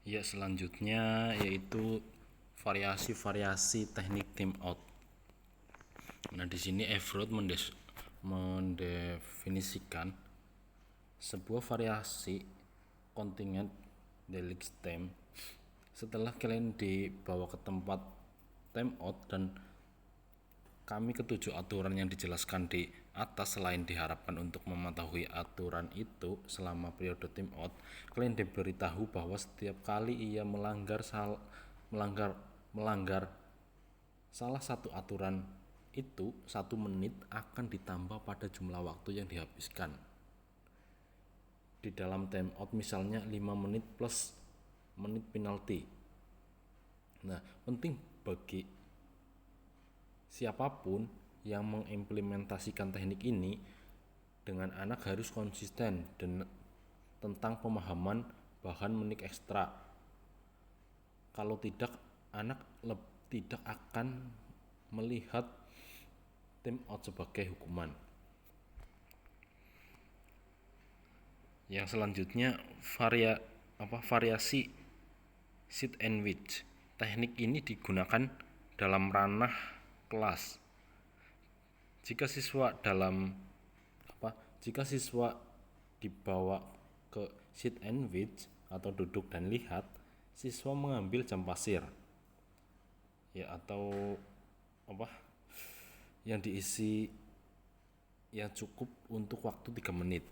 Ya, selanjutnya yaitu variasi-variasi teknik time out. Nah, di sini Everett mendefinisikan sebuah variasi kontingen delix time setelah kalian dibawa ke tempat time out dan kami ketujuh aturan yang dijelaskan di atas. Selain diharapkan untuk mematuhi aturan itu selama periode time out, kalian diberitahu bahwa setiap kali ia melanggar salah satu aturan itu, 1 menit akan ditambah pada jumlah waktu yang dihabiskan di dalam time out, misalnya 5 menit plus menit penalti. Nah, penting bagi siapapun yang mengimplementasikan teknik ini dengan anak harus konsisten dan tentang pemahaman bahan menit ekstra. Kalau tidak, anak tidak akan melihat time out sebagai hukuman. Yang selanjutnya variasi sit and watch. Teknik ini digunakan dalam ranah kelas. Jika siswa dibawa ke sit and watch atau duduk dan lihat, siswa mengambil jam pasir ya atau yang diisi yang cukup untuk waktu 3 menit.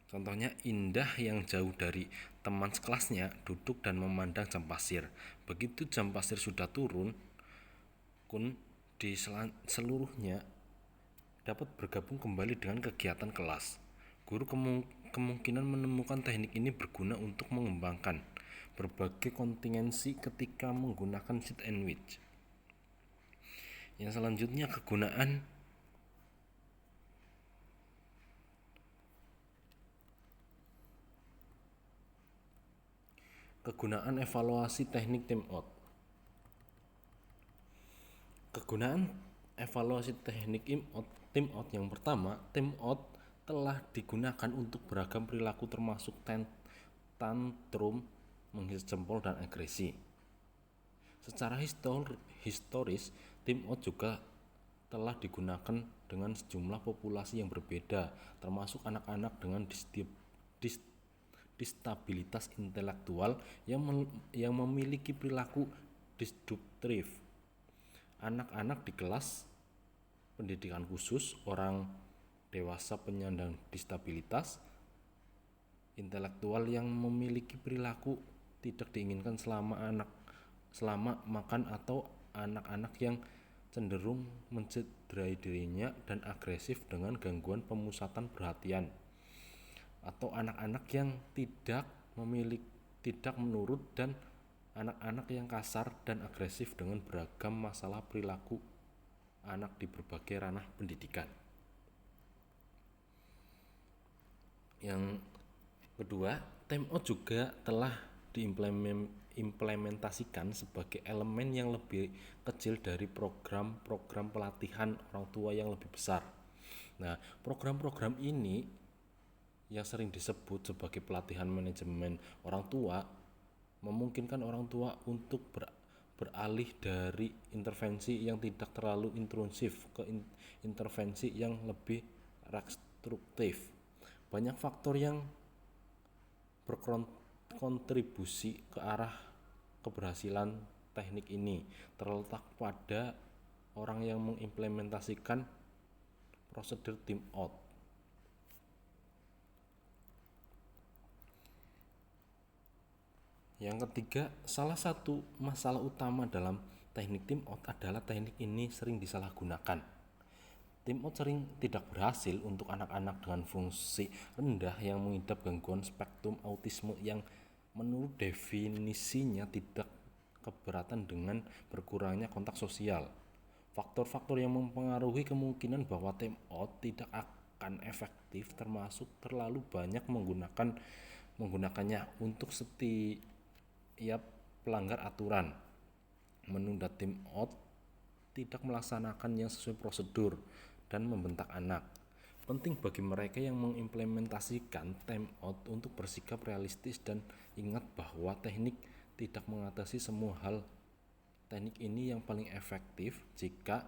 Contohnya, Indah yang jauh dari teman sekelasnya duduk dan memandang jam pasir. Begitu jam pasir sudah turun, Kun di seluruhnya dapat bergabung kembali dengan kegiatan kelas. Guru kemungkinan menemukan teknik ini berguna untuk mengembangkan berbagai kontingensi ketika menggunakan sit and watch. Yang selanjutnya, kegunaan evaluasi teknik time out. Kegunaan evaluasi teknik time out yang pertama, time out telah digunakan untuk beragam perilaku termasuk tantrum, menghunus jempol, dan agresi. Secara historis, time out juga telah digunakan dengan sejumlah populasi yang berbeda, termasuk anak-anak dengan disabilitas intelektual yang memiliki perilaku disruptif, anak-anak di kelas pendidikan khusus, orang dewasa penyandang disabilitas intelektual yang memiliki perilaku tidak diinginkan selama makan, atau anak-anak yang cenderung mencederai dirinya dan agresif dengan gangguan pemusatan perhatian, atau anak-anak yang tidak menurut, dan anak-anak yang kasar dan agresif dengan beragam masalah perilaku anak di berbagai ranah pendidikan. Yang kedua, time out juga telah diimplementasikan sebagai elemen yang lebih kecil dari program-program pelatihan orang tua yang lebih besar. Nah, program-program ini yang sering disebut sebagai pelatihan manajemen orang tua memungkinkan orang tua untuk beralih dari intervensi yang tidak terlalu intrusif ke intervensi yang lebih restruktif. Banyak faktor yang berkontribusi ke arah keberhasilan teknik ini, terletak pada orang yang mengimplementasikan prosedur time out. Yang ketiga, salah satu masalah utama dalam teknik time out adalah teknik ini sering disalahgunakan. Time out sering tidak berhasil untuk anak-anak dengan fungsi rendah yang mengidap gangguan spektrum autisme yang menurut definisinya tidak keberatan dengan berkurangnya kontak sosial. Faktor-faktor yang mempengaruhi kemungkinan bahwa time out tidak akan efektif termasuk terlalu banyak menggunakannya untuk setiap pelanggar aturan, menunda time out, tidak melaksanakan yang sesuai prosedur, dan membentak anak. Penting bagi mereka yang mengimplementasikan time out untuk bersikap realistis dan ingat bahwa teknik tidak mengatasi semua hal. Teknik ini yang paling efektif jika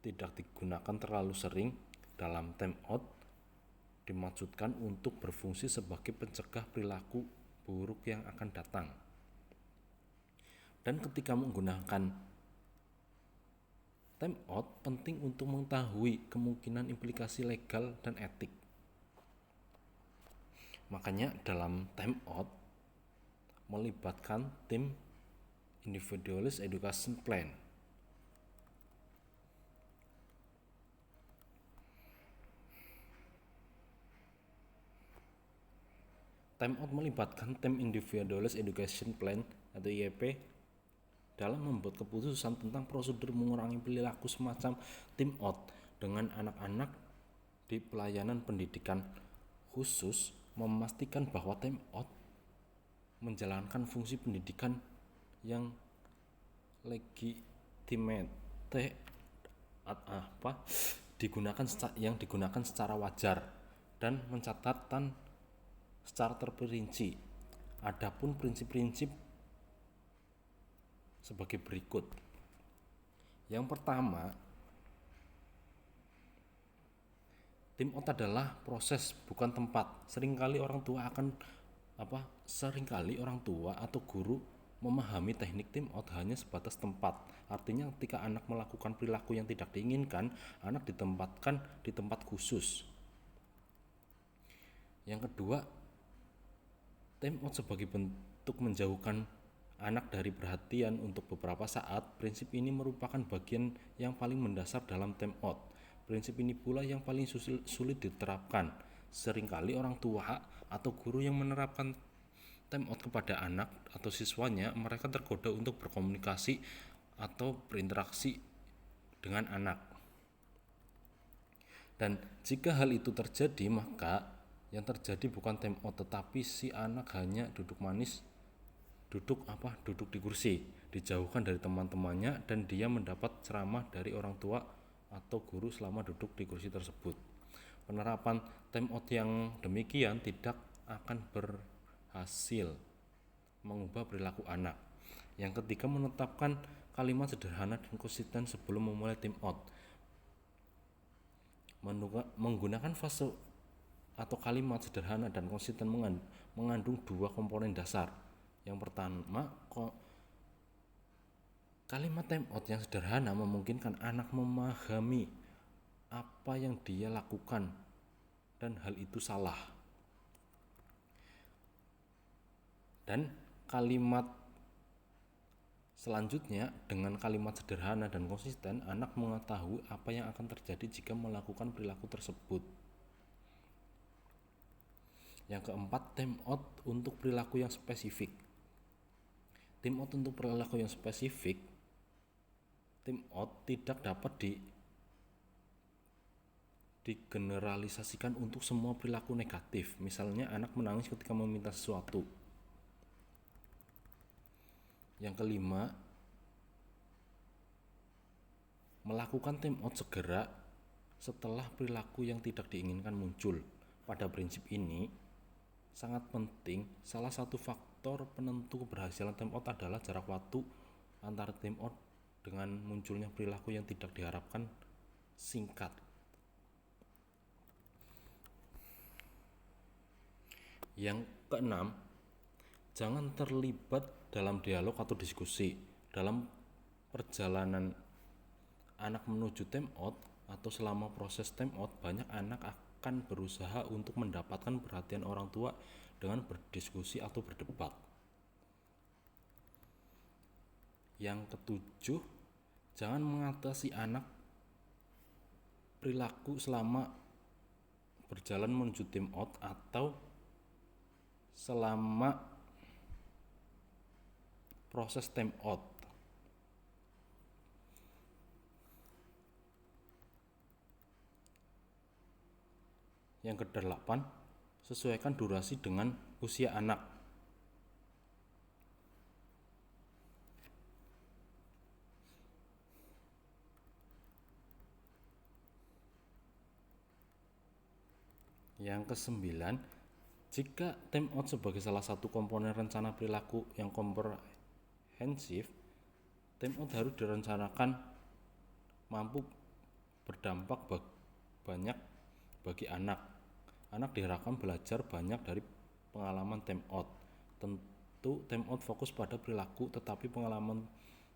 tidak digunakan terlalu sering dalam time out, dimaksudkan untuk berfungsi sebagai pencegah perilaku buruk yang akan datang. Dan ketika menggunakan time out, penting untuk mengetahui kemungkinan implikasi legal dan etik. Makanya dalam time out melibatkan tim Individualist Education Plan. Time out melibatkan tim Individualist Education Plan atau IEP dalam membuat keputusan tentang prosedur mengurangi perilaku semacam time out dengan anak-anak di pelayanan pendidikan khusus, memastikan bahwa time out menjalankan fungsi pendidikan yang legitimate digunakan secara wajar dan mencatatkan secara terperinci. Adapun prinsip-prinsip sebagai berikut. Yang pertama, time out adalah proses bukan tempat. Seringkali orang tua atau guru memahami teknik time out hanya sebatas tempat. Artinya ketika anak melakukan perilaku yang tidak diinginkan, anak ditempatkan di tempat khusus. Yang kedua, time out sebagai bentuk menjauhkan anak dari perhatian untuk beberapa saat. Prinsip ini merupakan bagian yang paling mendasar dalam time out. Prinsip ini pula yang paling sulit diterapkan. Seringkali orang tua atau guru yang menerapkan time out kepada anak atau siswanya, mereka tergoda untuk berkomunikasi atau berinteraksi dengan anak. Dan jika hal itu terjadi, maka yang terjadi bukan time out, tetapi si anak hanya duduk di kursi, dijauhkan dari teman-temannya, dan dia mendapat ceramah dari orang tua atau guru selama duduk di kursi tersebut. Penerapan time out yang demikian tidak akan berhasil mengubah perilaku anak. Yang ketiga, menetapkan kalimat sederhana dan konsisten sebelum memulai time out. Menggunakan frase atau kalimat sederhana dan konsisten mengandung dua komponen dasar. Yang pertama, kalimat time out yang sederhana memungkinkan anak memahami apa yang dia lakukan dan hal itu salah. Dan kalimat selanjutnya, dengan kalimat sederhana dan konsisten, anak mengetahui apa yang akan terjadi jika melakukan perilaku tersebut. Yang keempat, time out untuk perilaku yang spesifik. Time out untuk perilaku yang spesifik, time out tidak dapat digeneralisasikan untuk semua perilaku negatif. Misalnya anak menangis ketika meminta sesuatu. Yang kelima, melakukan time out segera setelah perilaku yang tidak diinginkan muncul. Pada prinsip ini sangat penting, salah satu faktor penentu keberhasilan time out adalah jarak waktu antara time out dengan munculnya perilaku yang tidak diharapkan singkat. Yang keenam, jangan terlibat dalam dialog atau diskusi. Dalam perjalanan anak menuju time out atau selama proses time out, banyak anak akan berusaha untuk mendapatkan perhatian orang tua dengan berdiskusi atau berdebat. Yang ketujuh, jangan mengatasi anak perilaku selama berjalan menuju time out atau selama proses time out. Yang kedelapan, sesuaikan durasi dengan usia anak. Yang kesembilan, jika time out sebagai salah satu komponen rencana perilaku yang komprehensif, time out harus direncanakan mampu berdampak banyak bagi anak. Anak diharapkan belajar banyak dari pengalaman time out. Tentu time out fokus pada perilaku, tetapi pengalaman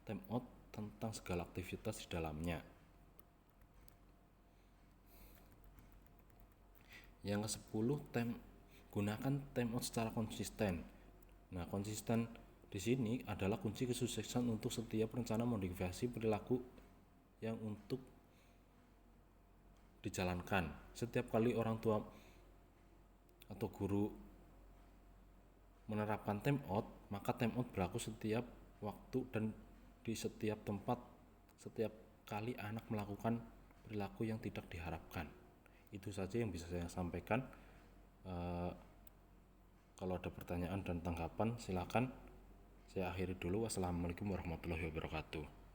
time out tentang segala aktivitas di dalamnya. Yang ke-10, gunakan time out secara konsisten. Nah, konsisten di sini adalah kunci kesuksesan untuk setiap rencana modifikasi perilaku yang untuk dijalankan. Setiap kali orang tua atau guru menerapkan time out, maka time out berlaku setiap waktu dan di setiap tempat setiap kali anak melakukan perilaku yang tidak diharapkan. Itu saja yang bisa saya sampaikan. Kalau ada pertanyaan dan tanggapan silakan. Saya akhiri dulu. Wassalamualaikum warahmatullahi wabarakatuh.